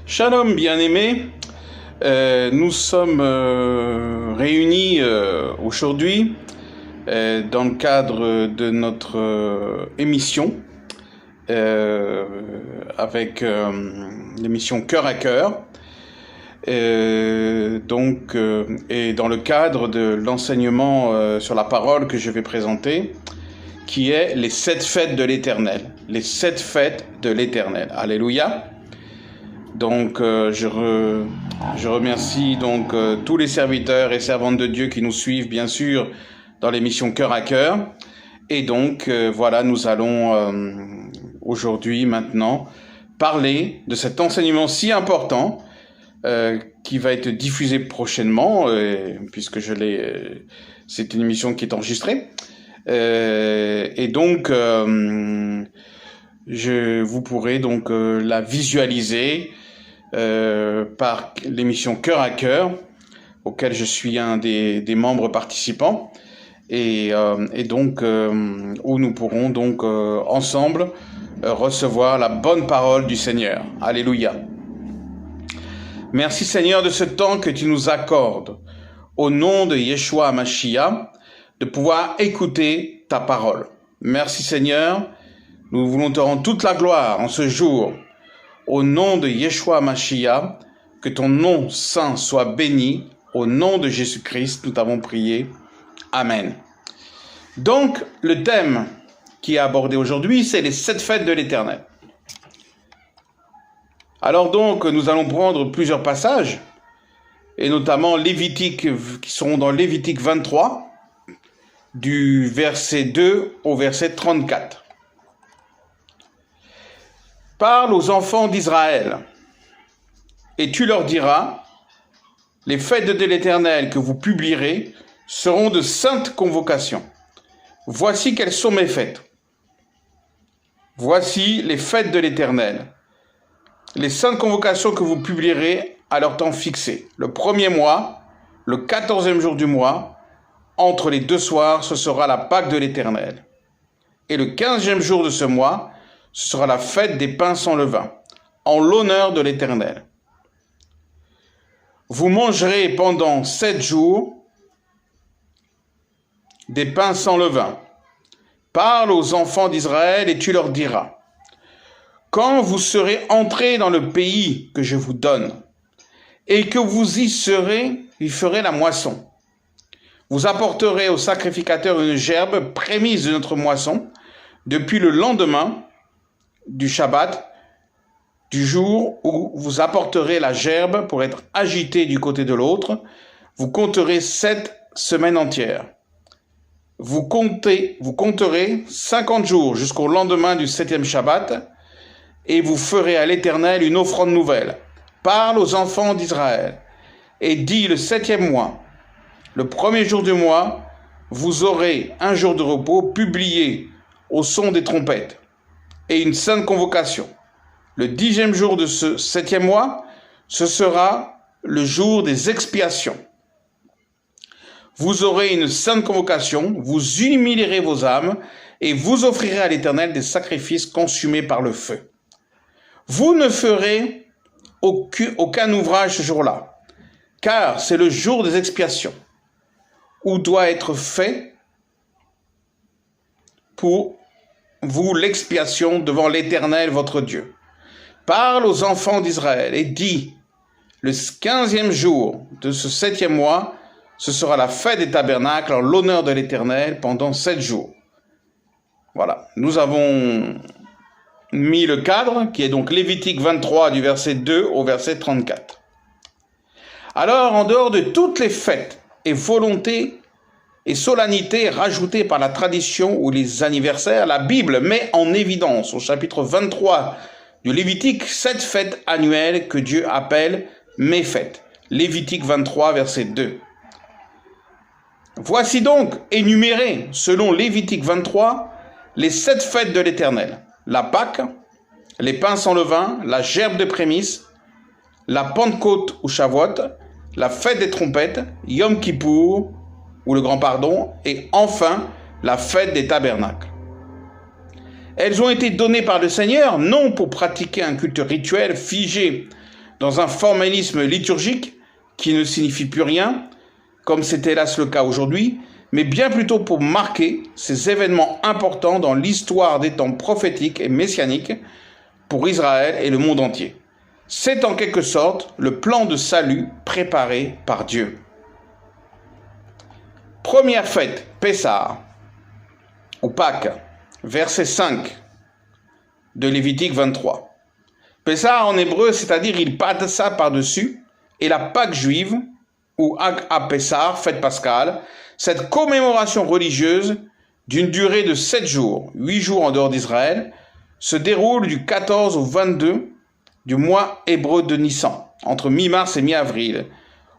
Shalom bien-aimés, nous sommes réunis aujourd'hui dans le cadre de notre émission avec l'émission Cœur à Cœur et dans le cadre de l'enseignement sur la parole que je vais présenter, qui est les 7 fêtes de l'Éternel. Les 7 fêtes de l'Éternel. Alléluia. Donc, je remercie donc tous les serviteurs et servantes de Dieu qui nous suivent, bien sûr, dans l'émission Cœur à Cœur. Et donc, voilà, nous allons aujourd'hui, maintenant, parler de cet enseignement si important qui va être diffusé prochainement, puisque c'est une émission qui est enregistrée. Et donc, vous pourrez donc la visualiser par l'émission Cœur à Cœur, auquel je suis un des membres participants, et donc où nous pourrons donc ensemble recevoir la bonne parole du Seigneur. Alléluia. Merci Seigneur de ce temps que tu nous accordes, au nom de Yeshua HaMashiach, de pouvoir écouter ta parole. Merci Seigneur, nous voulons te rendre toute la gloire en ce jour. Au nom de Yeshua HaMashiach, que ton nom saint soit béni. Au nom de Jésus-Christ, nous t'avons prié. Amen. Donc, le thème qui est abordé aujourd'hui, c'est les 7 fêtes de l'Éternel. Alors donc, nous allons prendre plusieurs passages, et notamment Lévitique, qui seront dans Lévitique 23, du verset 2 au verset 34. Parle aux enfants d'Israël, et tu leur diras, les fêtes de l'Éternel que vous publierez seront de saintes convocations. Voici quelles sont mes fêtes. Voici les fêtes de l'Éternel, les saintes convocations que vous publierez à leur temps fixé. Le premier mois, le 14e jour du mois, entre les 2 soirs, ce sera la Pâque de l'Éternel. Et le 15e jour de ce mois, ce sera la fête des pains sans levain, en l'honneur de l'Éternel. Vous mangerez pendant 7 jours des pains sans levain. Parle aux enfants d'Israël et tu leur diras, quand vous serez entrés dans le pays que je vous donne, et que vous y ferez la moisson, vous apporterez au sacrificateur une gerbe prémisse de notre moisson, depuis le lendemain du Shabbat, du jour où vous apporterez la gerbe pour être agitée du côté de l'autre, vous compterez 7 semaines entières. Vous compterez 50 jours jusqu'au lendemain du 7e Shabbat, et vous ferez à l'Éternel une offrande nouvelle. Parle aux enfants d'Israël, et dis le 7e mois, le premier jour du mois, vous aurez un jour de repos publié au son des trompettes, et une sainte convocation. Le 10e jour de ce 7e mois, ce sera le jour des expiations. Vous aurez une sainte convocation, vous humilierez vos âmes, et vous offrirez à l'Éternel des sacrifices consumés par le feu. Vous ne ferez aucun ouvrage ce jour-là, car c'est le jour des expiations, où doit être fait pour vous l'expiation devant l'Éternel votre Dieu. Parle aux enfants d'Israël et dis, le 15e jour de ce 7e mois, ce sera la fête des tabernacles en l'honneur de l'Éternel pendant 7 jours. Voilà, nous avons mis le cadre qui est donc Lévitique 23 du verset 2 au verset 34. Alors, en dehors de toutes les fêtes et volontés et solennités rajoutées par la tradition ou les anniversaires, la Bible met en évidence au chapitre 23 du Lévitique 7 fêtes annuelles que Dieu appelle mes fêtes. Lévitique 23 verset 2. Voici donc énumérées selon Lévitique 23 les 7 fêtes de l'Éternel. La Pâque, les pains sans levain, la gerbe de prémices, la Pentecôte ou Shavuot, la fête des trompettes, Yom Kippour ou le grand pardon, et enfin la fête des tabernacles. Elles ont été données par le Seigneur, non pour pratiquer un culte rituel figé dans un formalisme liturgique qui ne signifie plus rien, comme c'est hélas le cas aujourd'hui, mais bien plutôt pour marquer ces événements importants dans l'histoire des temps prophétiques et messianiques pour Israël et le monde entier. C'est en quelque sorte le plan de salut préparé par Dieu. Première fête, Pessah, ou Pâques, verset 5 de Lévitique 23. Pessah en hébreu, c'est-à-dire il passa par-dessus, et la Pâque juive, ou Hag HaPessah, fête pascale, cette commémoration religieuse d'une durée de 7 jours, 8 jours en dehors d'Israël, se déroule du 14 au 22 du mois hébreu de Nissan, entre mi-mars et mi-avril,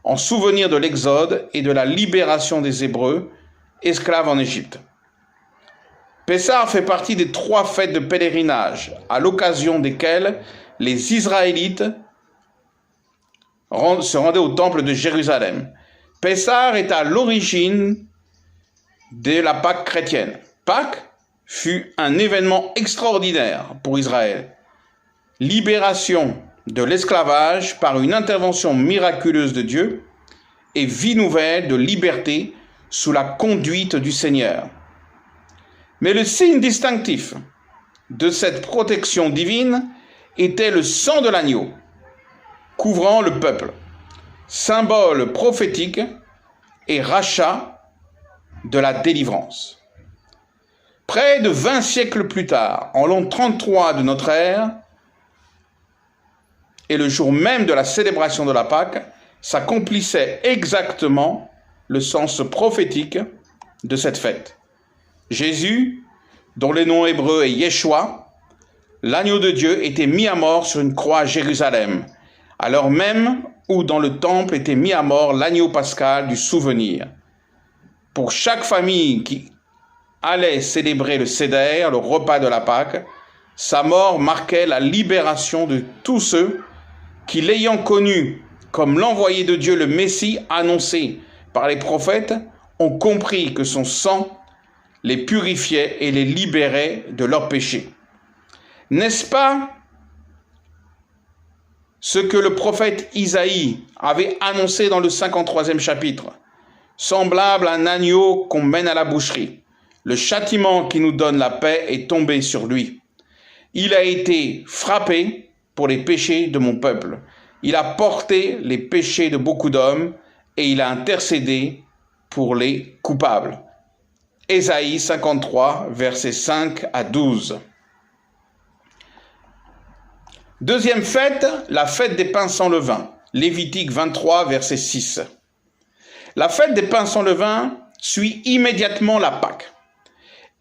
en souvenir de l'Exode et de la libération des Hébreux, esclaves en Égypte. Pessah fait partie des 3 fêtes de pèlerinage, à l'occasion desquelles les Israélites se rendaient au temple de Jérusalem. Pessah est à l'origine de la Pâque chrétienne. Pâques fut un événement extraordinaire pour Israël. Libération de l'esclavage par une intervention miraculeuse de Dieu et vie nouvelle de liberté sous la conduite du Seigneur. Mais le signe distinctif de cette protection divine était le sang de l'agneau couvrant le peuple, symbole prophétique et rachat de la délivrance. Près de 20 siècles plus tard, en l'an 33 de notre ère, et le jour même de la célébration de la Pâque, s'accomplissait exactement le sens prophétique de cette fête. Jésus, dont le nom hébreu est Yeshua, l'agneau de Dieu, était mis à mort sur une croix à Jérusalem, à l'heure même où dans le temple était mis à mort l'agneau pascal du souvenir. Pour chaque famille qui allait célébrer le Seder, le repas de la Pâque, sa mort marquait la libération de tous ceux qui, l'ayant connu comme l'envoyé de Dieu, le Messie annoncé par les prophètes, ont compris que son sang les purifiait et les libérait de leurs péchés. N'est-ce pas ce que le prophète Isaïe avait annoncé dans le 53e chapitre? Semblable à un agneau qu'on mène à la boucherie, le châtiment qui nous donne la paix est tombé sur lui. Il a été frappé pour les péchés de mon peuple. Il a porté les péchés de beaucoup d'hommes et il a intercédé pour les coupables. Ésaïe 53, versets 5 à 12. Deuxième fête, la fête des pains sans levain. Lévitique 23, verset 6. La fête des pains sans levain suit immédiatement la Pâque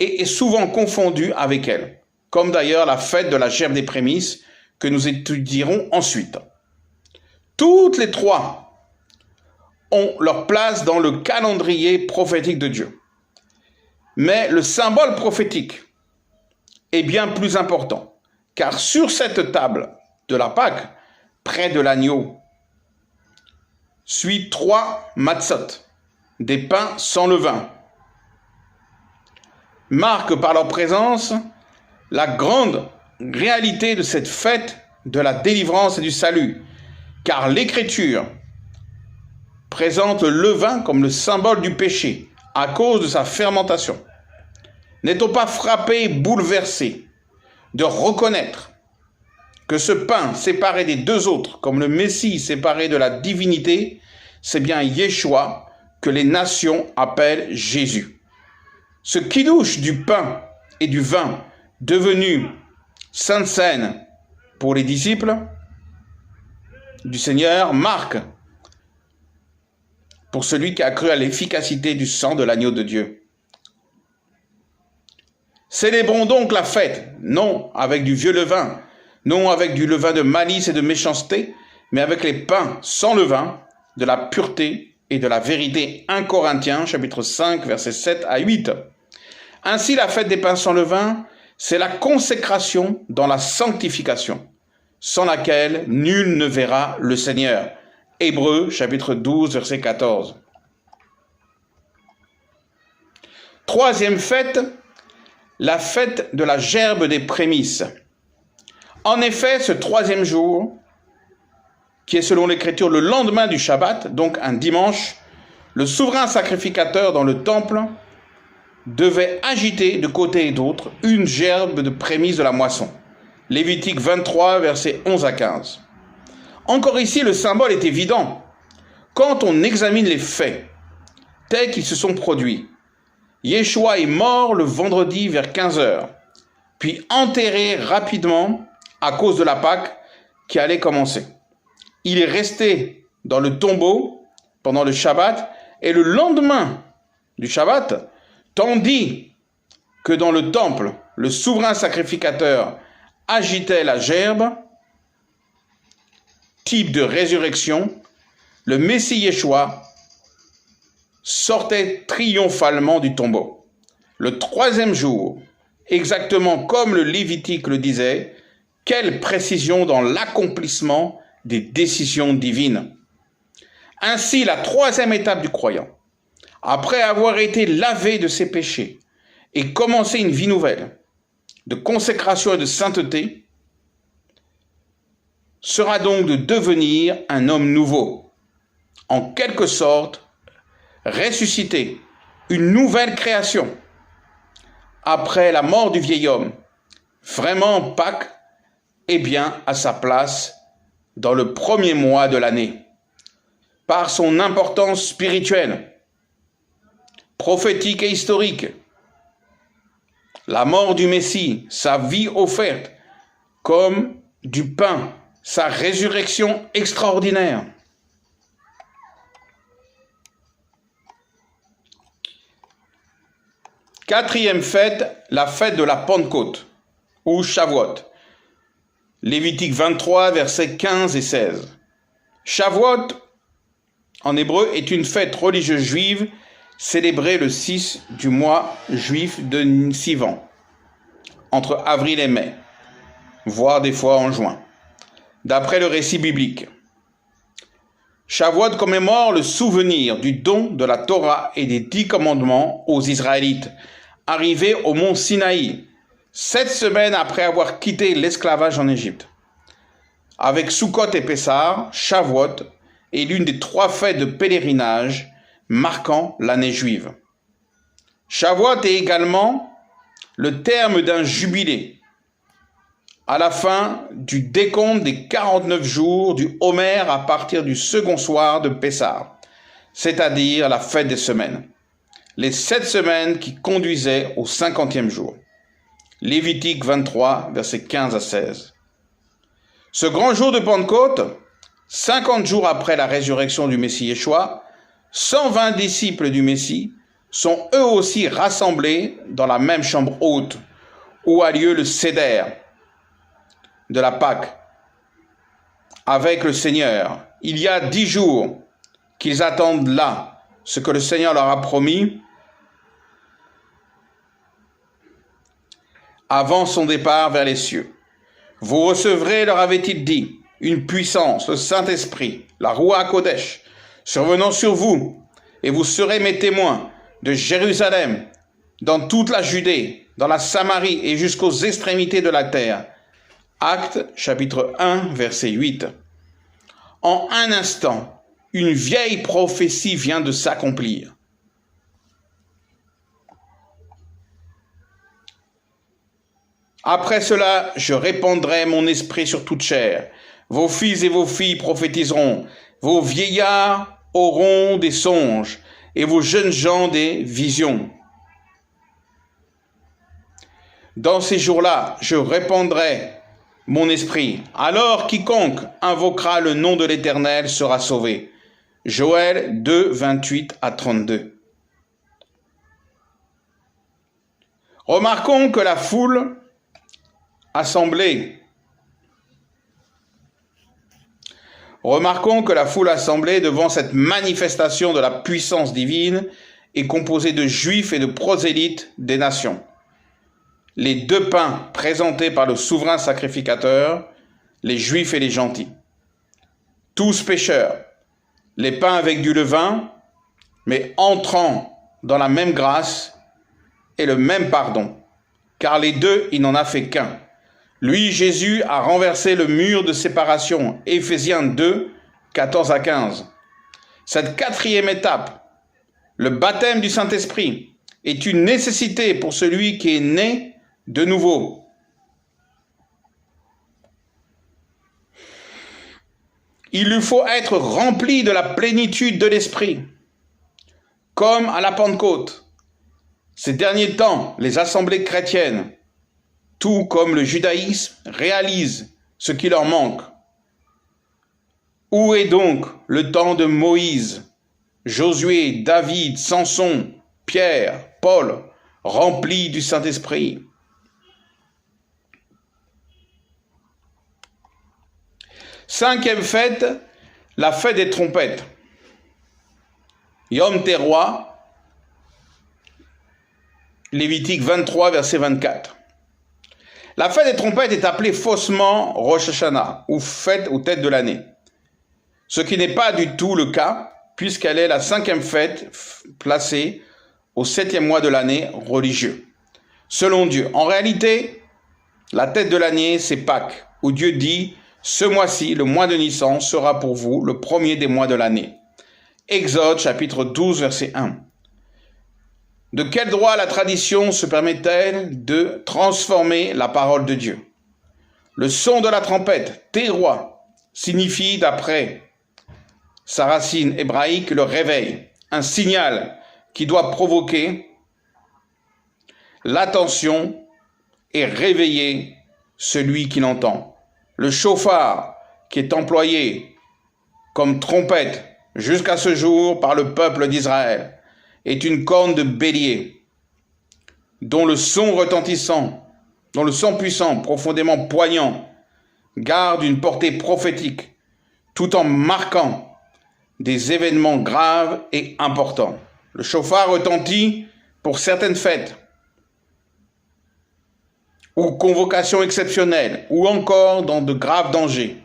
et est souvent confondue avec elle, comme d'ailleurs la fête de la gerbe des prémices que nous étudierons ensuite. Toutes les 3 ont leur place dans le calendrier prophétique de Dieu. Mais le symbole prophétique est bien plus important, car sur cette table de la Pâque, près de l'agneau, suit 3 matzot, des pains sans levain, marquent par leur présence la grande réalité de cette fête de la délivrance et du salut, car l'Écriture présente le levain comme le symbole du péché à cause de sa fermentation. N'est-on pas frappé et bouleversé de reconnaître que ce pain séparé des 2 autres, comme le Messie séparé de la divinité, c'est bien Yeshua que les nations appellent Jésus. Ce kidouche du pain et du vin devenu sainte seine pour les disciples du Seigneur marque pour celui qui a cru à l'efficacité du sang de l'agneau de Dieu. Célébrons donc la fête, non avec du vieux levain, non avec du levain de malice et de méchanceté, mais avec les pains sans levain, de la pureté et de la vérité. 1 Corinthiens, chapitre 5, versets 7 à 8. Ainsi, la fête des pains sans levain, c'est la consécration dans la sanctification, sans laquelle nul ne verra le Seigneur. Hébreux, chapitre 12, verset 14. Troisième fête, la fête de la gerbe des prémices. En effet, ce 3e jour qui est selon l'Écriture le lendemain du Shabbat, donc un dimanche, le souverain sacrificateur dans le temple devait agiter de côté et d'autre une gerbe de prémices de la moisson. Lévitique 23, versets 11 à 15. Encore ici, le symbole est évident. Quand on examine les faits tels qu'ils se sont produits, Yeshua est mort le vendredi vers 15 heures, puis enterré rapidement à cause de la Pâque qui allait commencer. Il est resté dans le tombeau pendant le Shabbat et le lendemain du Shabbat, tandis que dans le temple, le souverain sacrificateur agitait la gerbe, type de résurrection, le Messie Yeshua sortait triomphalement du tombeau. Le troisième jour, exactement comme le Lévitique le disait, quelle précision dans l'accomplissement des décisions divines. Ainsi, la troisième étape du croyant, après avoir été lavé de ses péchés et commencé une vie nouvelle, de consécration et de sainteté, sera donc de devenir un homme nouveau, en quelque sorte ressuscité, une nouvelle création. Après la mort du vieil homme, vraiment Pâques est bien à sa place dans le premier mois de l'année, par son importance spirituelle, prophétique et historique. La mort du Messie, sa vie offerte comme du pain, sa résurrection extraordinaire. Quatrième fête, la fête de la Pentecôte, ou Shavuot. Lévitique 23, versets 15 et 16. Shavuot, en hébreu, est une fête religieuse juive célébrée le 6 du mois juif de Sivan, entre avril et mai, voire des fois en juin, d'après le récit biblique. Shavuot commémore le souvenir du don de la Torah et des 10 commandements aux Israélites, arrivés au mont Sinaï, 7 semaines après avoir quitté l'esclavage en Égypte. Avec Sukkot et Pessah, Shavuot est l'une des 3 fêtes de pèlerinage marquant l'année juive. Shavuot est également le terme d'un jubilé, à la fin du décompte des 49 jours du Homer à partir du second soir de Pessah, c'est-à-dire la fête des semaines. Les 7 semaines qui conduisaient au 50e jour. Lévitique 23, versets 15 à 16. Ce grand jour de Pentecôte, 50 jours après la résurrection du Messie Yeshua, 120 disciples du Messie sont eux aussi rassemblés dans la même chambre haute où a lieu le Seder de la Pâque avec le Seigneur. Il y a 10 jours qu'ils attendent là ce que le Seigneur leur a promis avant son départ vers les cieux. Vous recevrez, leur avait-il dit, une puissance, le Saint-Esprit, la Ruach Kodesh, survenant sur vous, et vous serez mes témoins de Jérusalem, dans toute la Judée, dans la Samarie et jusqu'aux extrémités de la terre. Actes, chapitre 1, verset 8. En un instant, une vieille prophétie vient de s'accomplir. Après cela, je répandrai mon esprit sur toute chair. Vos fils et vos filles prophétiseront. Vos vieillards auront des songes et vos jeunes gens des visions. Dans ces jours-là, je répandrai mon esprit. Alors quiconque invoquera le nom de l'Éternel sera sauvé. Joël 2, 28 à 32. Remarquons que la foule assemblée devant cette manifestation de la puissance divine est composée de juifs et de prosélytes des nations. Les 2 pains présentés par le souverain sacrificateur, les juifs et les gentils. Tous pécheurs, les pains avec du levain, mais entrant dans la même grâce et le même pardon, car les 2, il n'en a fait qu'un. Lui, Jésus, a renversé le mur de séparation, Éphésiens 2, 14 à 15. Cette quatrième étape, le baptême du Saint-Esprit, est une nécessité pour celui qui est né de nouveau. Il lui faut être rempli de la plénitude de l'Esprit, comme à la Pentecôte. Ces derniers temps, les assemblées chrétiennes, tout comme le judaïsme, réalisent ce qui leur manque. Où est donc le temps de Moïse, Josué, David, Samson, Pierre, Paul, remplis du Saint-Esprit? Cinquième fête, la fête des trompettes. Yom Teruah, Lévitique 23, verset 24. La fête des trompettes est appelée faussement Rosh Hashanah, ou fête aux têtes de l'année. Ce qui n'est pas du tout le cas, puisqu'elle est la cinquième fête placée au 7e mois de l'année religieux, selon Dieu. En réalité, la tête de l'année, c'est Pâques, où Dieu dit « Ce mois-ci, le mois de Nissan, sera pour vous le premier des mois de l'année. » Exode, chapitre 12, verset 1. De quel droit la tradition se permet-elle de transformer la parole de Dieu? Le son de la trompette, Teruah, signifie, d'après sa racine hébraïque, le réveil, un signal qui doit provoquer l'attention et réveiller celui qui l'entend. Le chauffard, qui est employé comme trompette jusqu'à ce jour par le peuple d'Israël, est une corne de bélier, dont le son retentissant, dont le son puissant, profondément poignant, garde une portée prophétique, tout en marquant des événements graves et importants. Le chauffard retentit pour certaines fêtes, ou convocations exceptionnelles, ou encore dans de graves dangers.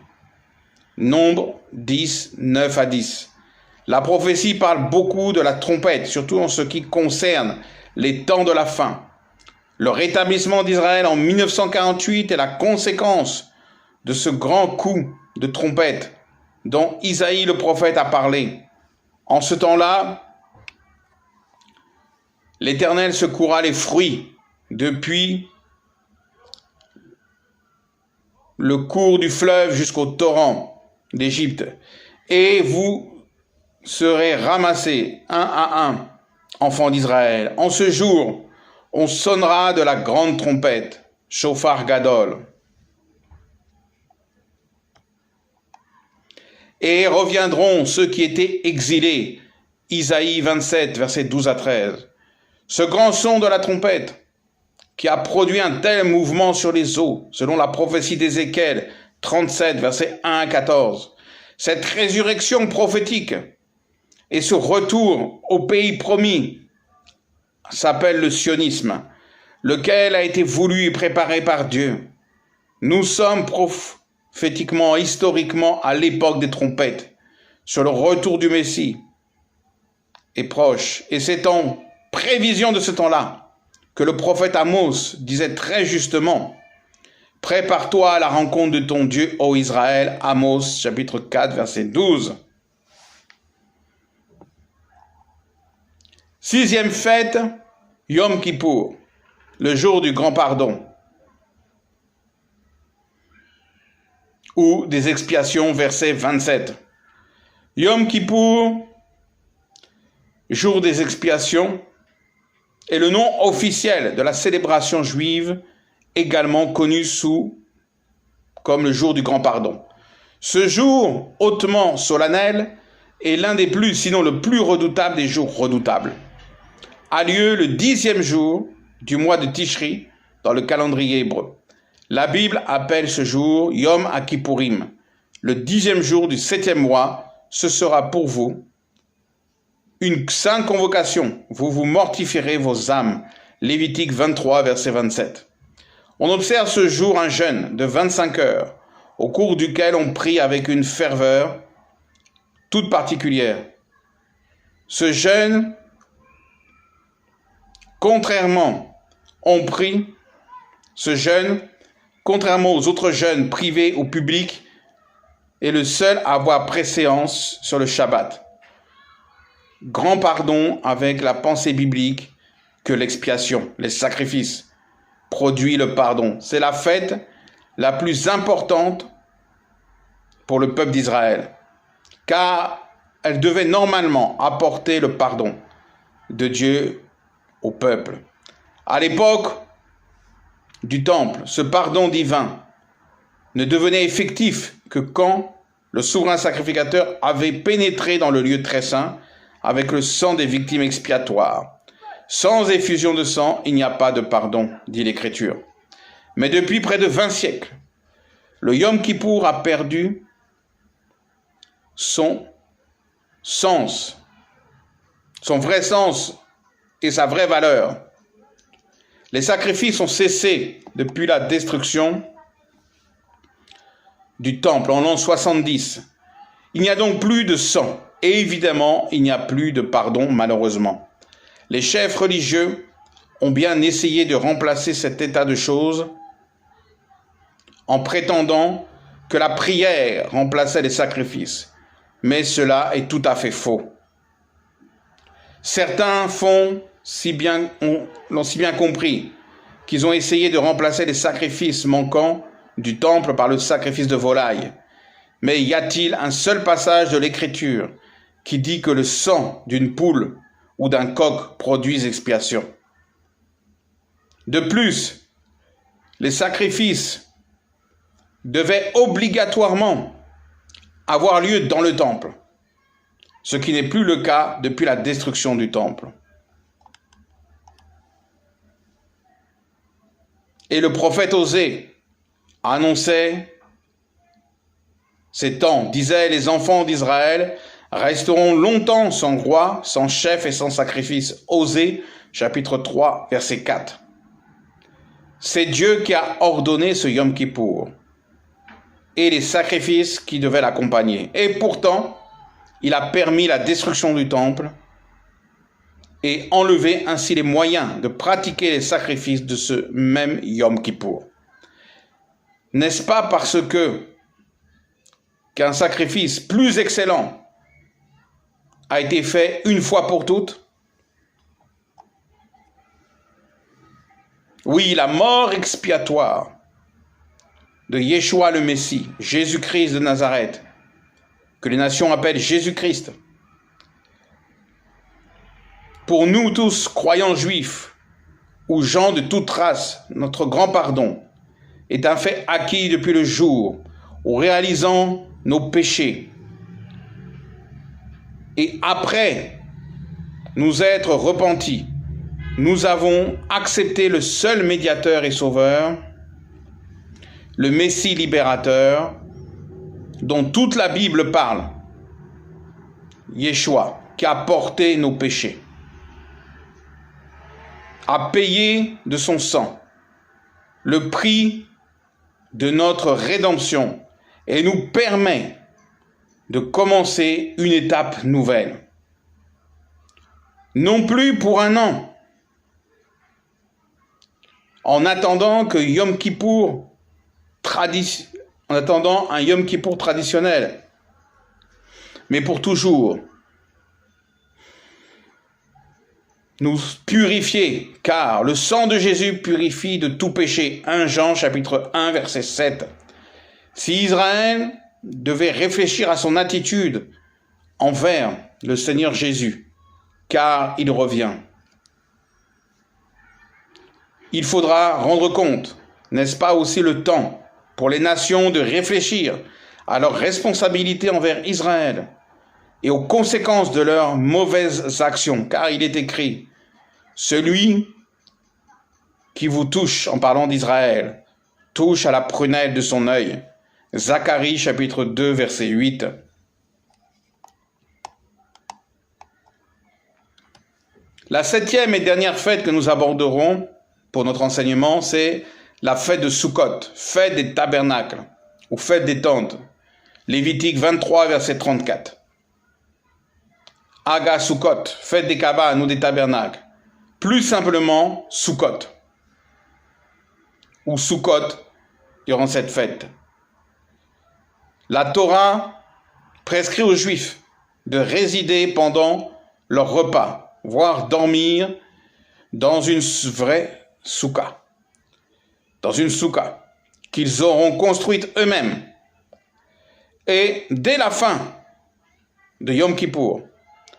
Nombre 10, 9 à 10. La prophétie parle beaucoup de la trompette, surtout en ce qui concerne les temps de la fin. Le rétablissement d'Israël en 1948 est la conséquence de ce grand coup de trompette dont Isaïe le prophète a parlé. En ce temps-là, l'Éternel secoura les fruits depuis le cours du fleuve jusqu'au torrent d'Égypte, et vous serez ramassés un à un, enfants d'Israël. En ce jour, on sonnera de la grande trompette, Shofar Gadol. Et reviendront ceux qui étaient exilés, Isaïe 27, versets 12 à 13. Ce grand son de la trompette, qui a produit un tel mouvement sur les eaux, selon la prophétie d'Ézéchiel 37, versets 1 à 14. Cette résurrection prophétique et ce retour au pays promis s'appelle le sionisme, lequel a été voulu et préparé par Dieu. Nous sommes prophétiquement, historiquement, à l'époque des trompettes, sur le retour du Messie est proche. Et c'est en prévision de ce temps-là que le prophète Amos disait très justement « Prépare-toi à la rencontre de ton Dieu, ô Israël » Amos, chapitre 4, verset 12. Sixième fête, Yom Kippour, le jour du grand pardon, ou des expiations, verset 27. Yom Kippour, jour des expiations, est le nom officiel de la célébration juive, également connu comme le jour du grand pardon. Ce jour hautement solennel est l'un des plus, sinon le plus redoutable des jours redoutables. A lieu le 10e jour du mois de Tishri dans le calendrier hébreu. La Bible appelle ce jour Yom HaKippourim. Le 10e jour du 7e mois, ce sera pour vous une sainte convocation. Vous vous mortifierez vos âmes. Lévitique 23, verset 27. On observe ce jour un jeûne de 25 heures, au cours duquel on prie avec une ferveur toute particulière. Ce jeûne, contrairement aux autres jeûnes privés ou publics, est le seul à avoir préséance sur le Shabbat. Grand pardon avec la pensée biblique que l'expiation, les sacrifices, produit le pardon. C'est la fête la plus importante pour le peuple d'Israël, car elle devait normalement apporter le pardon de Dieu au peuple. À l'époque du temple, ce pardon divin ne devenait effectif que quand le souverain sacrificateur avait pénétré dans le lieu très saint avec le sang des victimes expiatoires. Sans effusion de sang, il n'y a pas de pardon, dit l'Écriture. Mais depuis près de 20 siècles, le Yom Kippour a perdu son sens, son vrai sens et sa vraie valeur. Les sacrifices ont cessé depuis la destruction du temple en l'an 70. Il n'y a donc plus de sang et évidemment, il n'y a plus de pardon malheureusement. Les chefs religieux ont bien essayé de remplacer cet état de choses en prétendant que la prière remplaçait les sacrifices. Mais cela est tout à fait faux. Certains l'ont si bien compris qu'ils ont essayé de remplacer les sacrifices manquants du temple par le sacrifice de volaille. Mais y a-t-il un seul passage de l'Écriture qui dit que le sang d'une poule ou d'un coq produise expiation? De plus, les sacrifices devaient obligatoirement avoir lieu dans le temple, ce qui n'est plus le cas depuis la destruction du temple. Et le prophète Osée annonçait ces temps, disait: les enfants d'Israël resteront longtemps sans roi, sans chef et sans sacrifice. Osée, chapitre 3, verset 4. C'est Dieu qui a ordonné ce Yom Kippour et les sacrifices qui devaient l'accompagner. Et pourtant, il a permis la destruction du temple et enlevé ainsi les moyens de pratiquer les sacrifices de ce même Yom Kippour. N'est-ce pas parce qu'un sacrifice plus excellent a été fait une fois pour toutes? Oui, la mort expiatoire de Yeshua le Messie, Jésus-Christ de Nazareth, que les nations appellent Jésus-Christ. Pour nous tous, croyants juifs ou gens de toute race, notre grand pardon est un fait acquis depuis le jour où, réalisant nos péchés et après nous être repentis, nous avons accepté le seul médiateur et sauveur, le Messie libérateur, dont toute la Bible parle, Yeshua, qui a porté nos péchés, a payé de son sang le prix de notre rédemption et nous permet de commencer une étape nouvelle. Non plus pour un an, en attendant un Yom Kippour traditionnel, mais pour toujours nous purifier, car le sang de Jésus purifie de tout péché. 1 Jean chapitre 1 verset 7. Si Israël devait réfléchir à son attitude envers le Seigneur Jésus, car il revient, il faudra rendre compte, n'est-ce pas aussi le temps pour les nations de réfléchir à leurs responsabilités envers Israël et aux conséquences de leurs mauvaises actions, car il est écrit: celui qui vous touche, en parlant d'Israël, touche à la prunelle de son œil. Zacharie chapitre 2 verset 8. La 7e et dernière fête que nous aborderons pour notre enseignement, c'est la fête de Sukkot, fête des tabernacles ou fête des tentes. Lévitique 23 verset 34. Aga Sukkot, fête des cabanes ou des tabernacles. Plus simplement, Sukkot ou Sukkot durant cette fête. La Torah prescrit aux Juifs de résider pendant leur repas, voire dormir dans une vraie soukha, qu'ils auront construite eux-mêmes. Et dès la fin de Yom Kippour,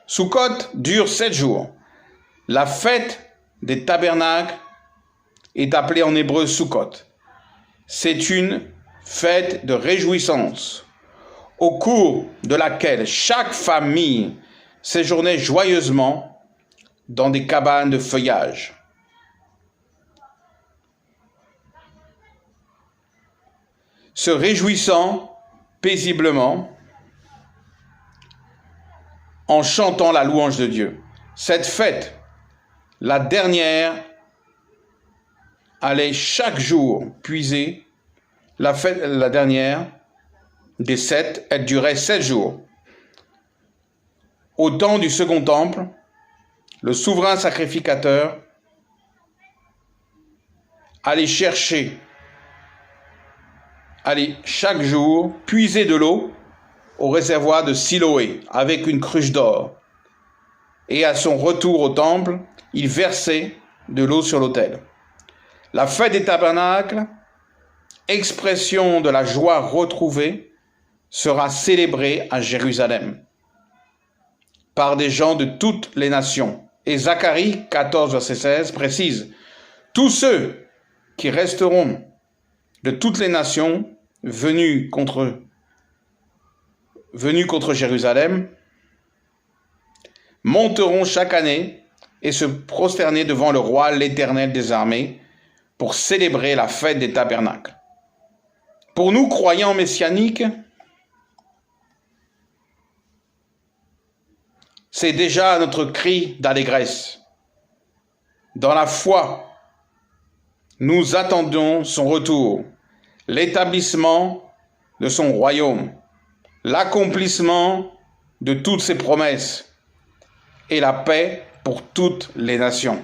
Sukkot dure 7 jours. La fête des tabernacles est appelée en hébreu Sukkot. C'est une fête de réjouissance au cours de laquelle chaque famille séjournait joyeusement dans des cabanes de feuillage. Se réjouissant paisiblement en chantant la louange de Dieu. Cette fête, la dernière, allait chaque jour puiser. La dernière des 7, elle durait 7 jours. Au temps du second temple, le souverain sacrificateur allait chaque jour puiser de l'eau au réservoir de Siloé avec une cruche d'or. Et à son retour au temple, il versait de l'eau sur l'autel. La fête des tabernacles, expression de la joie retrouvée, sera célébrée à Jérusalem par des gens de toutes les nations. Et Zacharie 14, verset 16 précise, « Tous ceux qui resteront de toutes les nations venus contre Jérusalem monteront chaque année et se prosterner devant le roi, l'Éternel des armées, pour célébrer la fête des tabernacles. » Pour nous, croyants messianiques, c'est déjà notre cri d'allégresse. Dans la foi, nous attendons son retour, l'établissement de son royaume, l'accomplissement de toutes ses promesses et la paix pour toutes les nations.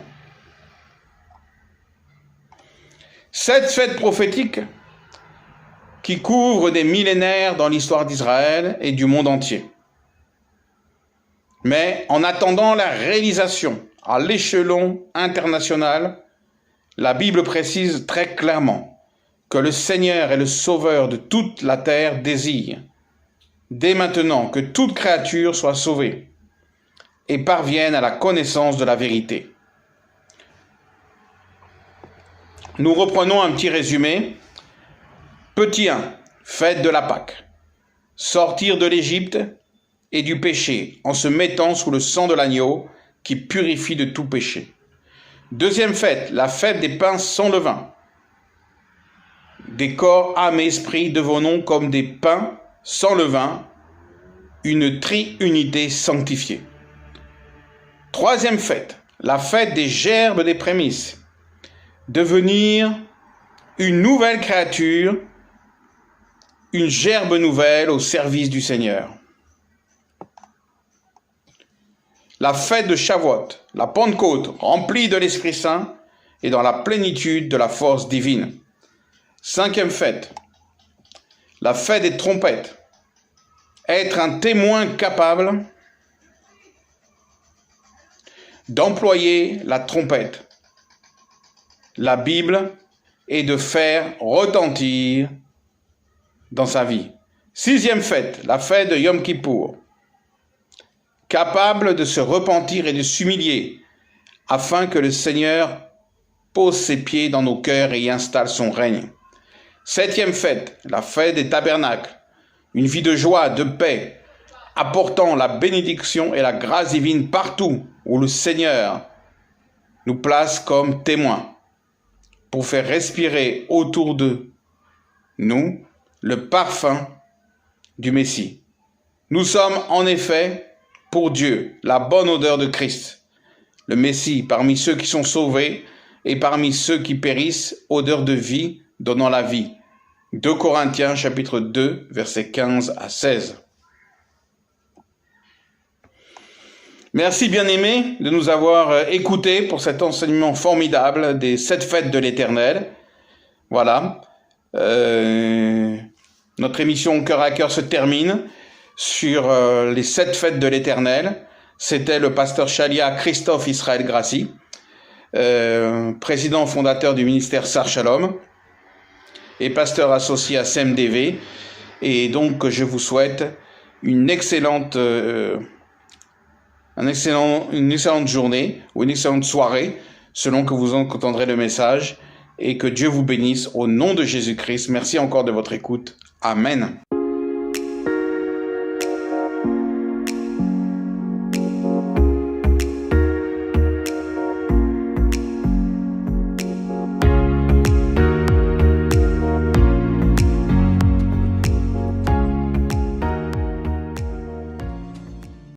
Cette fête prophétique qui couvre des millénaires dans l'histoire d'Israël et du monde entier. Mais en attendant la réalisation à l'échelon international, la Bible précise très clairement que le Seigneur et le Sauveur de toute la terre désire, dès maintenant, que toute créature soit sauvée et parvienne à la connaissance de la vérité. Nous reprenons un petit résumé. Petit 1, fête de la Pâque. Sortir de l'Égypte et du péché en se mettant sous le sang de l'agneau qui purifie de tout péché. Deuxième fête, la fête des pains sans levain. Des corps, âme et esprit devenons comme des pains sans levain, une triunité sanctifiée. Troisième fête, la fête des gerbes des prémices. Devenir une nouvelle créature, une gerbe nouvelle au service du Seigneur. La fête de Shavuot, la Pentecôte, remplie de l'Esprit Saint et dans la plénitude de la force divine. Cinquième fête, la fête des trompettes. Être un témoin capable d'employer la trompette, la Bible, et de faire retentir dans sa vie. Sixième fête, la fête de Yom Kippour. Capable de se repentir et de s'humilier, afin que le Seigneur pose ses pieds dans nos cœurs et y installe son règne. Septième fête, la fête des tabernacles. Une vie de joie, de paix, apportant la bénédiction et la grâce divine partout où le Seigneur nous place comme témoins, pour faire respirer autour de nous le parfum du Messie. Nous sommes en effet pour Dieu la bonne odeur de Christ, le Messie parmi ceux qui sont sauvés et parmi ceux qui périssent, odeur de vie donnant la vie. 2 Corinthiens chapitre 2 versets 15 à 16. Merci bien-aimés de nous avoir écoutés pour cet enseignement formidable des 7 fêtes de l'Éternel. Voilà. Notre émission Cœur à Cœur se termine sur les 7 fêtes de l'Éternel. C'était le pasteur Chalia Christophe Israël Grassi, président fondateur du ministère Sar Shalom et pasteur associé à CMDV. Et donc je vous souhaite une excellente journée ou une excellente soirée, selon que vous entendrez le message, et que Dieu vous bénisse au nom de Jésus-Christ. Merci encore de votre écoute. Amen.